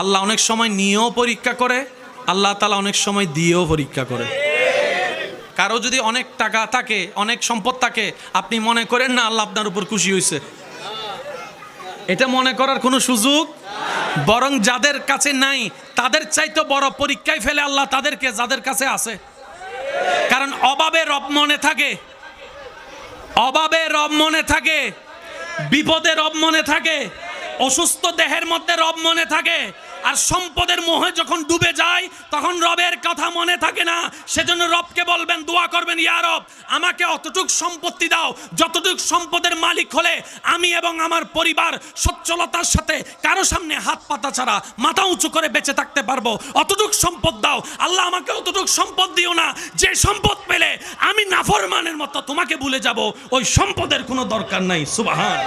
আল্লাহ অনেক সময় নিয়েও পরীক্ষা করে, আল্লাহ তাআলা অনেক সময় দিয়েও পরীক্ষা করে। কারো যদি অনেক টাকা থাকে, অনেক সম্পদ থাকে, আপনি মনে করেন না আল্লাহ আপনার উপর খুশি হয়েছে, এটা মনে করার কোনো সুযোগ। বরং যাদের কাছে নাই তাদের চাইতে বড় পরীক্ষায় ফেলে আল্লাহ তাদেরকে, যাদের কাছে আছে। কারণ অভাবে রব মনে থাকে, অভাবে রব মনে থাকে, বিপদে রব মনে থাকে, অসুস্থ দেহের মধ্যে রব মনে থাকে। আর সম্পদের মোহে যখন ডুবে যায় তখন রবের কথা মনে থাকে না। সেজন্য রবকে বলবেন, দোয়া করবেন, ইয়া রব আমাকে অতটুক সম্পত্তি দাও যতটুক সম্পদের মালিক হলে আমি এবং আমার পরিবার সচ্ছলতার সাথে কারো সামনে হাত পাতা ছাড়া মাথা উঁচু করে বেঁচে থাকতে পারবো, অতটুক সম্পদ দাও। আল্লাহ আমাকে অতটুক সম্পদ দিও না যে সম্পদ পেলে আমি নাফরমানের মতো তোমাকে ভুলে যাব, ওই সম্পদের কোনো দরকার নাই। সুবহান।